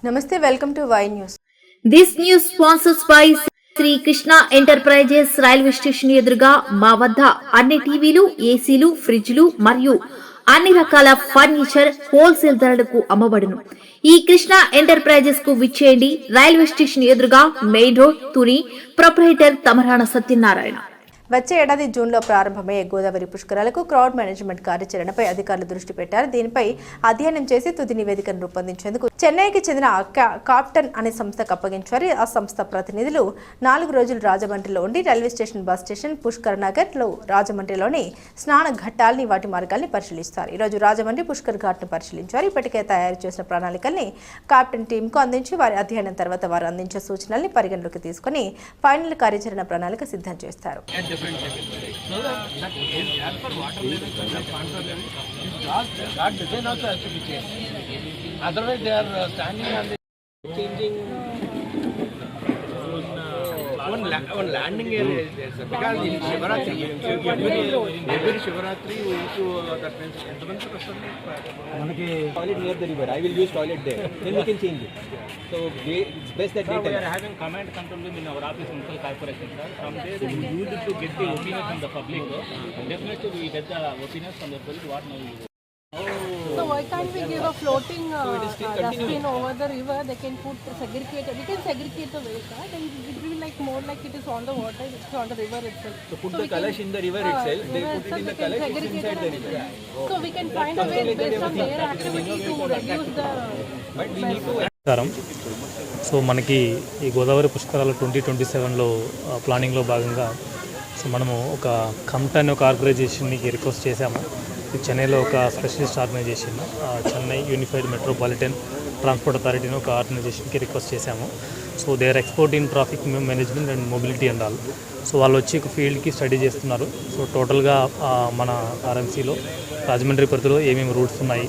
Namaste, welcome to Y News. This news sponsors by Shri Krishna enterprises railway station ఎదురుగా మా వద్ద అన్ని టీవీలు, ఏసీలు, ఫ్రిడ్జ్లు మరియు అన్ని రకాల ఫర్నిచర్ హోల్సేల్ ధరలకు అమ్మబడును. ఈ కృష్ణ ఎంటర్ప్రైజెస్ కు విచ్చేయండి. రైల్వే స్టేషన్ ఎదురుగా main road, Tuni. Proprietor Tamarana Satyanarayana. వచ్చే ఏడాది జూన్లో ప్రారంభమయ్యే గోదావరి పుష్కరాలకు క్రౌడ్ మేనేజ్మెంట్ కార్యాచరణపై అధికారులు దృష్టి పెట్టారు. దీనిపై అధ్యయనం చేసి తుది నివేదికను రూపొందించేందుకు చెన్నైకి చెందిన కాప్టన్ అనే సంస్థకు అప్పగించారు. ఆ సంస్థ ప్రతినిధులు 4 రోజులు రాజమండ్రిలో ఉండి railway station, bus station, Pushkar Nagar లో రాజమండ్రిలోని స్నాన ఘట్టాలని, వాటి మార్గాల్ని పరిశీలిస్తారు. ఈ రోజు రాజమండ్రి పుష్కర్ ఘాట్ ను పరిశీలించారు. ఇప్పటికే తయారు చేసిన ప్రణాళికల్ని కాప్టన్ టీమ్ కు అందించి వారి అధ్యయనం తర్వాత వారు అందించే సూచనల్ని పరిగణలోకి తీసుకుని ఫైనల్ కార్యాచరణ ప్రణాళిక సిద్ధం చేస్తారు. different levels, so that is as per water level, contour level, that design also has to be changed. Otherwise, they are standing on the changing one landing area is there, sir. Because in Shivaratri, every Shivaratri we used to that means entrance toilet near the river. I will use toilet there. Then we can change it. So it's best that we are having command control room in our office, municipal corporation, sir. From there we use it to get the opinion from the public. Definitely we get the opinions from the public. What now? So why can't we give a floating dustbin over the river? They can put segregated. We can segregate the waste, then it will be like more like it is on the water, it's on the river itself. So put the kalash in the river itself. They put it in the kalash, it's inside the river. So we can find a way based on their activity to reduce the. But we need to. So మనకి ఈ గోదావరి పుష్కరాలు 2027లో ప్లానింగ్లో భాగంగా so మనము ఒక కంప్టన్ ఒక ఆర్గనైజేషన్కి request చేశాము. చెన్నైలో ఒక specialist organisation, Chennai unified metropolitan transport అథారిటీని ఒక ఆర్గనైజేషన్కి రిక్వెస్ట్ చేశాము. So they are expert in traffic management and mobility and all. So వాళ్ళు వచ్చి ఒక ఫీల్డ్కి స్టడీ చేస్తున్నారు. సో టోటల్గా మన ఆర్ఎంసీలో రాజమండ్రి పరిధిలో ఏమేమి రూట్స్ ఉన్నాయి,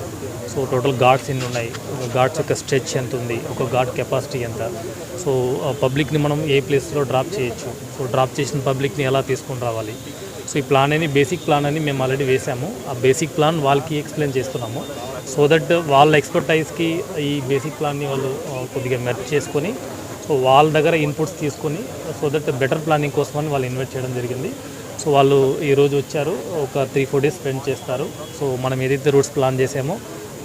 సో టోటల్ ఘాట్స్ ఎన్ని ఉన్నాయి, ఒక ఘాట్స్ యొక్క స్ట్రెచ్ ఎంత ఉంది, ఒక ఘాట్ కెపాసిటీ ఎంత, సో పబ్లిక్ని మనం ఏ ప్లేస్లో డ్రాప్ చేయొచ్చు, సో డ్రాప్ చేసిన పబ్లిక్ని ఎలా తీసుకొని రావాలి. సో ఈ ప్లాన్ అని బేసిక్ ప్లాన్ అని మేము ఆల్రెడీ వేసాము. ఆ బేసిక్ ప్లాన్ వాళ్ళకి ఎక్స్ప్లెయిన్ చేస్తున్నాము. సో దట్ వాళ్ళ ఎక్స్పర్టైజ్కి ఈ బేసిక్ ప్లాన్ని వాళ్ళు కొద్దిగా మెర్జ్ చేసుకొని సో వాళ్ళ దగ్గర ఇన్పుట్స్ తీసుకొని సో దట్ బెటర్ ప్లానింగ్ కోసమని వాళ్ళు ఇన్వైట్ చేయడం జరిగింది. సో వాళ్ళు ఈరోజు వచ్చారు, ఒక 3-4 డేస్ స్పెండ్ చేస్తారు. సో మనం ఏదైతే రూట్స్ ప్లాన్ చేసామో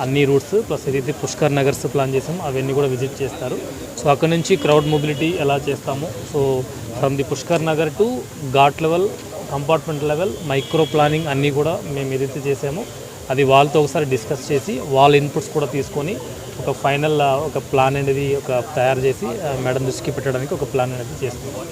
అన్ని రూట్స్ ప్లస్ ఏదైతే పుష్కర్ నగర్స్ ప్లాన్ చేసామో అవన్నీ కూడా విజిట్ చేస్తారు. సో అక్కడ నుంచి క్రౌడ్ మొబిలిటీ ఎలా చేస్తాము, so from the Pushkar Nagar to ghat level, compartment level, micro planning అన్నీ కూడా మేము ఏదైతే చేసామో అది వాళ్ళతో ఒకసారి డిస్కస్ చేసి వాళ్ళ ఇన్పుట్స్ కూడా తీసుకొని ఒక ఫైనల్ ఒక ప్లాన్ అనేది ఒక తయారు చేసి మేడం దృష్టికి పెట్టడానికి ఒక ప్లాన్ అనేది చేస్తున్నాం.